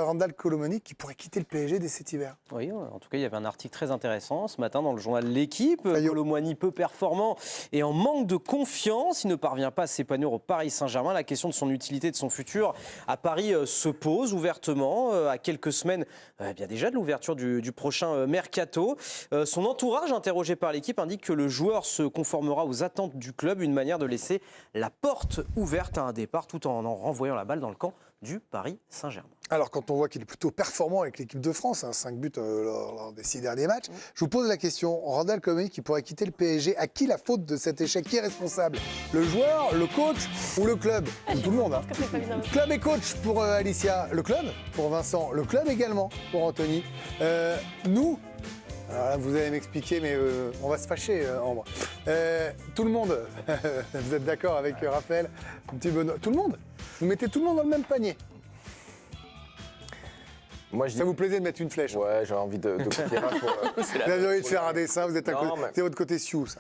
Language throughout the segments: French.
Randal Colomoni qui pourrait quitter le PSG dès cet hiver. Oui, en tout cas, il y avait un article très intéressant ce matin dans le journal L'Équipe. Colomoni peu performant et en manque de confiance. Il ne parvient pas à s'épanouir au Paris Saint-Germain. La question de son utilité, de son futur à Paris se pose ouvertement à quelques semaines bien déjà de l'ouverture du prochain mercato. Son entourage, interrogé par L'Équipe, indique que le joueur se conformera aux attentes du club, une manière de laisser la porte ouverte à un départ tout en renvoyant la balle dans le camp du Paris Saint-Germain. Alors, quand on voit qu'il est plutôt performant avec l'équipe de France, 5 buts lors des 6 derniers matchs, je vous pose la question, Randal Colomoni qui pourrait quitter le PSG, à qui la faute de cet échec? Qui est responsable? Le joueur, le coach ou le club? Tout le monde. Hein. Club et coach pour Alicia, le club pour Vincent, le club également pour Anthony. Nous, alors là, vous allez m'expliquer, mais on va se fâcher, Ambre. Tout le monde, vous êtes d'accord avec Raphaël, petit Benoît, tout le monde? Vous mettez tout le monde dans le même panier? Moi, Ça vous plaisait de mettre une flèche? Ouais, j'ai envie de copier Raph pour... Vous avez envie de faire un dessin, vous êtes c'est votre côté Sioux, ça.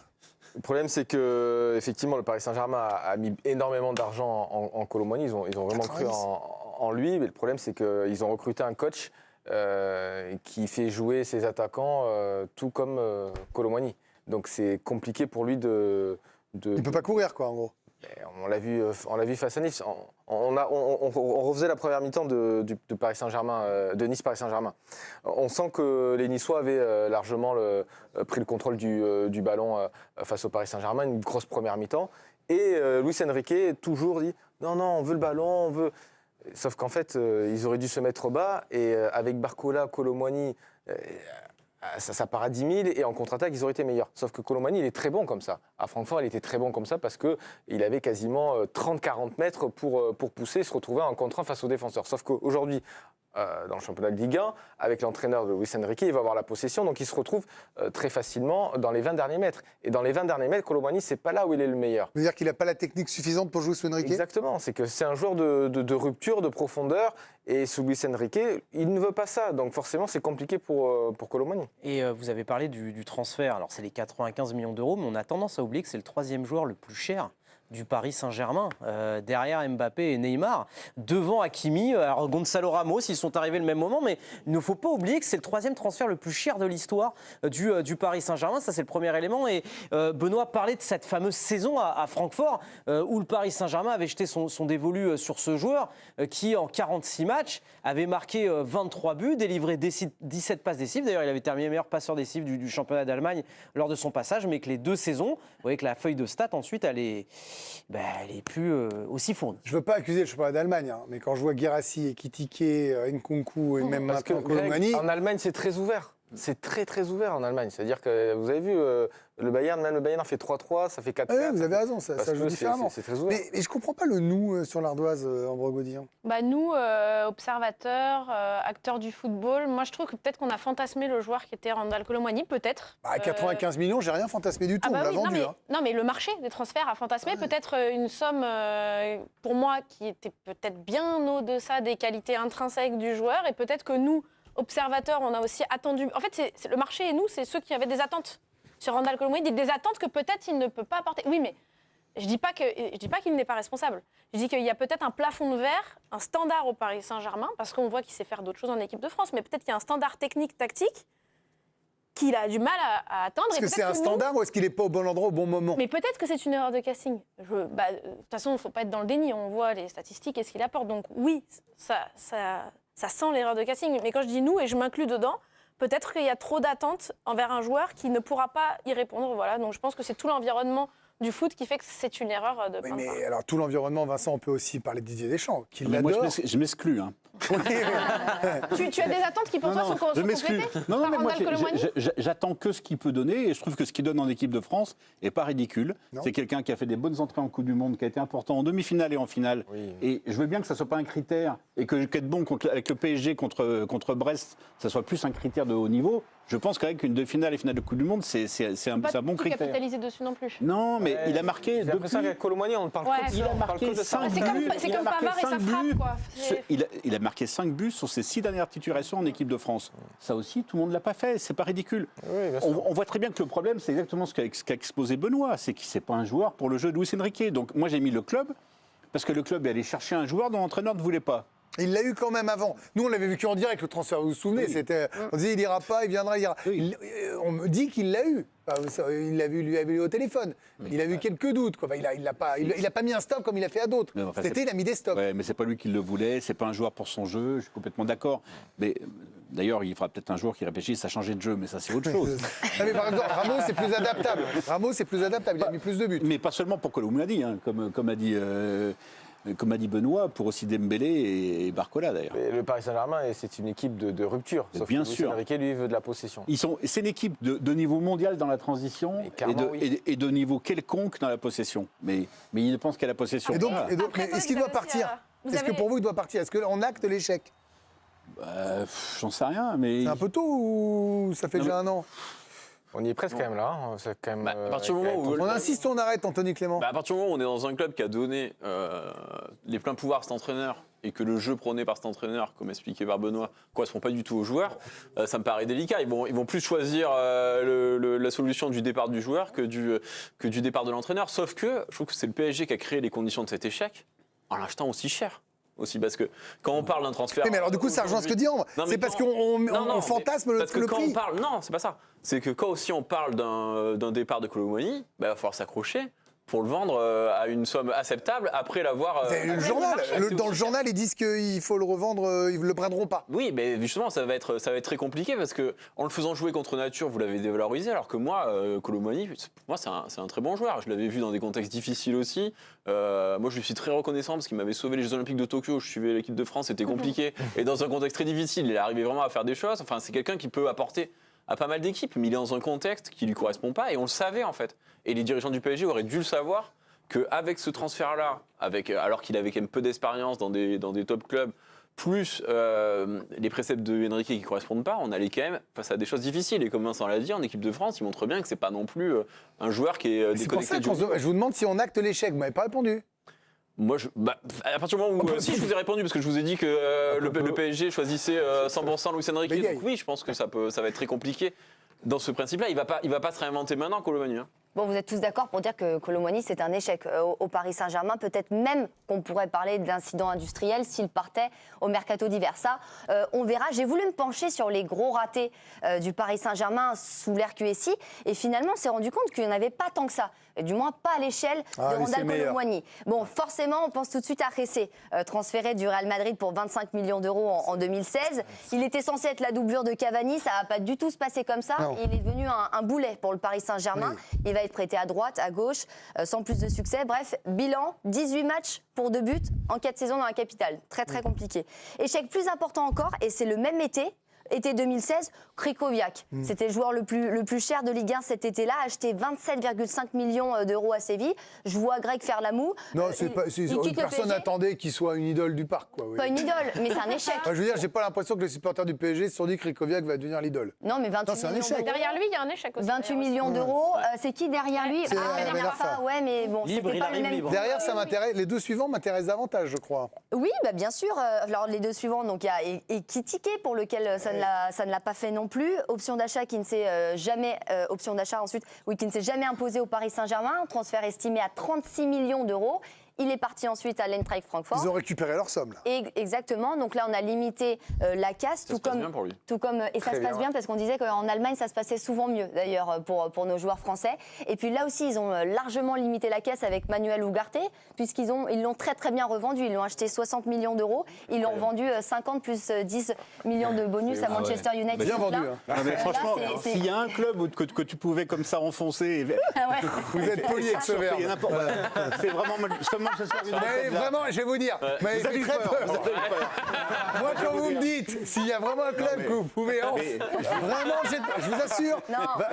Le problème, c'est que effectivement, le Paris Saint-Germain a mis énormément d'argent en Colomoni. Ils ont vraiment 90. cru en lui. Mais le problème, c'est qu'ils ont recruté un coach qui fait jouer ses attaquants tout comme Colomoni. Donc, c'est compliqué pour lui de... Il ne peut pas courir, quoi, en gros. On l'a vu face à Nice. On refaisait la première mi-temps de Paris Saint-Germain, de Nice Paris Saint-Germain. On sent que les Niçois avaient largement pris le contrôle du ballon face au Paris Saint-Germain, une grosse première mi-temps. Et Luis Enrique toujours dit non, on veut le ballon, on veut. Sauf qu'en fait, ils auraient dû se mettre bas et avec Barcola, Colomoni. Ça part à 10 000 et en contre-attaque, ils auraient été meilleurs. Sauf que Colomani, il est très bon comme ça. À Francfort, il était très bon comme ça parce qu'il avait quasiment 30-40 mètres pour pousser et se retrouver en contre-1 face aux défenseurs. Sauf qu'aujourd'hui, dans le championnat de Ligue 1, avec l'entraîneur de Luis Enrique, il va avoir la possession, donc il se retrouve très facilement dans les 20 derniers mètres. Et dans les 20 derniers mètres, Colomani, c'est pas là où il est le meilleur. Vous dire qu'il n'a pas la technique suffisante pour jouer sous Enrique? Exactement, c'est que c'est un joueur de rupture, de profondeur, et sous Luis Enrique, il ne veut pas ça, donc forcément c'est compliqué pour Colomani. Et vous avez parlé du transfert, alors c'est les 95 millions d'euros, mais on a tendance à oublier que c'est le troisième joueur le plus cher du Paris Saint-Germain, derrière Mbappé et Neymar, devant Hakimi, alors Gonzalo Ramos, ils sont arrivés le même moment, mais il ne faut pas oublier que c'est le troisième transfert le plus cher de l'histoire du Paris Saint-Germain, ça c'est le premier élément, et Benoît parlait de cette fameuse saison à Francfort, où le Paris Saint-Germain avait jeté son dévolu sur ce joueur, qui en 46 matchs avait marqué 23 buts, délivré 17 passes décisives, d'ailleurs il avait terminé meilleur passeur décisif du championnat d'Allemagne lors de son passage, mais que les deux saisons, vous voyez que la feuille de stats ensuite elle est plus aussi fournie. Je ne veux pas accuser le championnat d'Allemagne, hein, mais quand je vois Guirassy, Ekitike, Nkunku et même maintenant Colomani... En Allemagne, c'est très ouvert. C'est très très ouvert en Allemagne. C'est-à-dire que vous avez vu, le Bayern en fait 3-3, ça fait 4-4. Oui, vous avez raison, ça joue différemment. C'est très ouvert. Mais je ne comprends pas le nous sur l'ardoise, Ambre Gaudillon. Nous, observateurs, acteurs du football, moi je trouve que peut-être qu'on a fantasmé le joueur qui était Randal Colomani, peut-être. À 95 millions, j'ai rien fantasmé du tout, on l'a vendu. Non, mais le marché des transferts a fantasmé peut-être une somme, pour moi, qui était peut-être bien au-deçà des qualités intrinsèques du joueur, et peut-être que nous, observateurs, on a aussi attendu. En fait, le marché et nous, c'est ceux qui avaient des attentes sur Randal Colomani, des attentes que peut-être il ne peut pas apporter. Oui, mais je dis pas qu'il n'est pas responsable. Je dis qu'il y a peut-être un plafond de verre, un standard au Paris Saint-Germain, parce qu'on voit qu'il sait faire d'autres choses en équipe de France, mais peut-être qu'il y a un standard technique, tactique, qu'il a du mal à atteindre. Est-ce que c'est un standard ou est-ce qu'il n'est pas au bon endroit au bon moment? Mais peut-être que c'est une erreur de casting. De toute façon, il ne faut pas être dans le déni. On voit les statistiques et ce qu'il apporte. Donc oui, ça sent l'erreur de casting. Mais quand je dis nous, et je m'inclus dedans, peut-être qu'il y a trop d'attentes envers un joueur qui ne pourra pas y répondre. Voilà. Donc je pense que c'est tout l'environnement du foot qui fait que c'est une erreur de plein de part. Mais alors tout l'environnement, Vincent, on peut aussi parler de Didier Deschamps, qui l'adore. Moi, je m'exclus. Hein. Tu as des attentes qui pour toi sont complétées Non, mais moi j'attends que ce qu'il peut donner, et je trouve que ce qu'il donne en équipe de France n'est pas ridicule. C'est quelqu'un qui a fait des bonnes entrées en Coupe du Monde, qui a été important en demi-finale et en finale. Oui. Et je veux bien que ça ne soit pas un critère, et qu'être bon avec le PSG contre Brest, ça soit plus un critère de haut niveau. Je pense qu'avec une demi-finale et finale de Coupe du Monde, c'est un bon critère. Pas capitaliser dessus non plus. Non, mais il a marqué... J'ai l'impression qu'avec Colomani, on ne parle que de ça. Il a marqué 5 buts. C'est comme Pavard et sa frappe, quoi. Il a marqué 5 buts sur ses 6 dernières titulations en équipe de France. Ça aussi, tout le monde ne l'a pas fait, c'est pas ridicule. Oui, on voit très bien que le problème, c'est exactement ce qu'a exposé Benoît, c'est qu'il n'est pas un joueur pour le jeu de Luis Enrique. Donc moi j'ai mis le club, parce que le club est allé chercher un joueur dont l'entraîneur ne voulait pas. Il l'a eu quand même avant. Nous, on l'avait vécu en direct, le transfert, vous vous souvenez, on disait il ira pas, il viendra, il ira. Oui. On me dit qu'il l'a eu. Enfin, il l'a vu, lui avait eu au téléphone. Il a eu quelques doutes. Quoi. Enfin, il a pas mis un stop comme il a fait à d'autres. Enfin, Cet été, il a mis des stops. Ouais, mais c'est pas lui qui le voulait, c'est pas un joueur pour son jeu, je suis complètement d'accord. Mais d'ailleurs, il faudra peut-être un jour qu'il réfléchisse à changer de jeu, mais ça c'est autre chose. Non, mais par exemple, Ramos, c'est plus adaptable. Il a mis plus de buts. Mais pas seulement pour Koulibaly, hein, comme a dit Benoît, pour aussi Dembélé et Barcola d'ailleurs. Mais le Paris Saint-Germain, c'est une équipe de rupture. Sauf Bien que Luis sûr. Enrique, lui, veut de la possession. C'est une équipe de niveau mondial dans la transition et de niveau quelconque dans la possession. Mais il ne pense qu'à la possession. Et donc, Voilà. Après, mais est-ce qu'il doit vous avez aussi, partir Est-ce que pour vous, il doit partir? Est-ce qu'on acte l'échec? J'en sais rien, mais... C'est un peu tôt ou ça fait Non, déjà un an? On y est presque quand même là. Hein. C'est quand même, Bah, à partir du moment où On insiste ou on arrête, Anthony Clément? Bah, à partir du moment où on est dans un club qui a donné les pleins pouvoirs à cet entraîneur et que le jeu prôné par cet entraîneur, comme expliqué par Benoît, ne correspond pas du tout aux joueurs, ça me paraît délicat. Ils vont plus choisir la solution du départ du joueur que du départ de l'entraîneur. Sauf que je trouve que c'est le PSG qui a créé les conditions de cet échec en l'achetant aussi cher. Aussi parce que quand on parle d'un transfert. Mais alors du coup, ça rejoint ce que dit Ambre. C'est parce qu'on fantasme parce que le quand prix. on parle, non, c'est pas ça. C'est que quand aussi on parle d'un départ de Koulibaly, il va falloir s'accrocher pour le vendre à une somme acceptable après l'avoir. Le journal, dans le journal, ils disent qu'il faut le revendre, ils ne le prendront pas. Oui, mais justement, ça va être très compliqué parce que en le faisant jouer contre nature, vous l'avez dévalorisé, alors que moi, Koulibaly, pour moi, c'est un très bon joueur. Je l'avais vu dans des contextes difficiles aussi. Moi, je lui suis très reconnaissant parce qu'il m'avait sauvé les Jeux Olympiques de Tokyo. Je suivais l'équipe de France, c'était compliqué. Et dans un contexte très difficile, il est arrivé vraiment à faire des choses. Enfin, c'est quelqu'un qui peut apporter à pas mal d'équipes, mais il est dans un contexte qui lui correspond pas et on le savait en fait. Et les dirigeants du PSG auraient dû le savoir qu'avec ce transfert-là, alors qu'il avait quand même peu d'expérience dans des top clubs, plus les préceptes de Enrique qui ne correspondent pas, on allait quand même face à des choses difficiles. Et comme Vincent l'a dit, en équipe de France, il montre bien que c'est pas non plus un joueur qui est C'est pour déconnecté ça du que je vous demande si on acte l'échec. Vous m'avez pas répondu. Moi, à partir du moment où si je vous ai répondu, parce que je vous ai dit que le PSG choisissait 100% Luis Enrique, donc oui, je pense que ça va être très compliqué. Dans ce principe-là, il va pas se réinventer maintenant, Koulibaly. Hein. Bon, vous êtes tous d'accord pour dire que Koulibaly, c'est un échec au Paris Saint-Germain. Peut-être même qu'on pourrait parler d'incident industriel s'il partait au mercato d'hiver. Ça, on verra. J'ai voulu me pencher sur les gros ratés du Paris Saint-Germain sous l'ère QSI. Et finalement, on s'est rendu compte qu'il n'y en avait pas tant que ça. Et du moins, pas à l'échelle de Randal Kolo-Muani. Bon, forcément, on pense tout de suite à Ressé, transféré du Real Madrid pour 25 millions d'euros en 2016. Il était censé être la doublure de Cavani. Ça ne va pas du tout se passer comme ça. Et il est devenu un boulet pour le Paris Saint-Germain. Oui. Il va être prêté à droite, à gauche, sans plus de succès. Bref, bilan, 18 matchs pour 2 buts en 4 saisons dans la capitale. Très, très compliqué. Échec plus important encore, et c'est le même été 2016, Krychowiak. C'était le joueur le plus cher de Ligue 1 cet été-là, acheté 27,5 millions d'euros à Séville. Je vois Greg faire la moue. Non, personne n'attendait qu'il soit une idole du parc. Quoi, oui. Pas une idole, mais c'est un échec. Enfin, je veux dire, j'ai pas l'impression que les supporters du PSG se sont dit que Krychowiak va devenir l'idole. Non, mais 28 c'est un millions échec. d'euros. Derrière lui, il y a un échec aussi. 28 millions d'euros. C'est qui derrière lui? C'est Ben Arfa. Ouais, mais bon, Libre, c'était pas le même. libre. Derrière, ça m'intéresse. Les deux suivants m'intéressent davantage, je crois. Oui, bah bien sûr. Alors les deux suivants, donc il y a Ekitike pour lequel ça ne l'a pas fait non plus. Option d'achat qui ne s'est jamais qui ne s'est jamais imposée au Paris Saint-Germain. Transfert estimé à 36 millions d'euros. Il est parti ensuite à l'Eintracht Francfort. Ils ont récupéré leur somme, là. Exactement. Donc là, on a limité la casse. Ça se passe bien pour lui. Et ça se passe bien parce qu'on disait qu'en Allemagne, ça se passait souvent mieux, d'ailleurs, pour nos joueurs français. Et puis là aussi, ils ont largement limité la caisse avec Manuel Ugarte, puisqu'ils l'ont très, très bien revendu. Ils l'ont acheté 60 millions d'euros. Ils l'ont revendu 50 plus 10 millions de bonus à Manchester United. Bien vendu. Non, mais franchement, s'il y a un club que tu pouvais comme ça enfoncer... Vous êtes poli avec ce verbe. C'est vraiment... Mais vraiment, je vais vous dire, mais très peur. Moi, quand vous me dites, s'il y a vraiment un club que vous pouvez vraiment, je vous assure,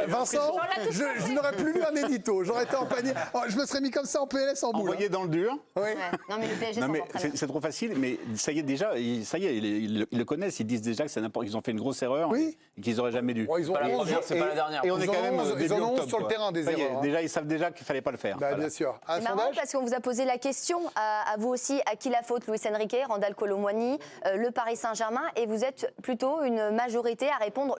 Vincent, je n'aurais plus lu un édito. J'aurais été en panier. Je me serais mis comme ça en PLS en boule. Envoyé dans le dur. Oui. Ouais. Non, mais le PSG s'en sort très bien. C'est trop facile, mais ça y est déjà, ils le connaissent, ils disent déjà que c'est n'importe, ils ont fait une grosse erreur et qu'ils n'auraient jamais dû. Bon, ils ont Pas la 11, première, c'est pas la dernière. Et on est quand même ils en début ont 11 octobre, sur le quoi. terrain des Ça y est, erreurs. déjà, ils savent déjà qu'il fallait pas le faire. Bah, Voilà. bien sûr. Un C'est marrant sondage parce qu'on vous a posé la question à vous aussi, à qui la faute, Luis Enrique, Randal Kolo-Muani, le Paris Saint-Germain, et vous êtes plutôt une majorité à répondre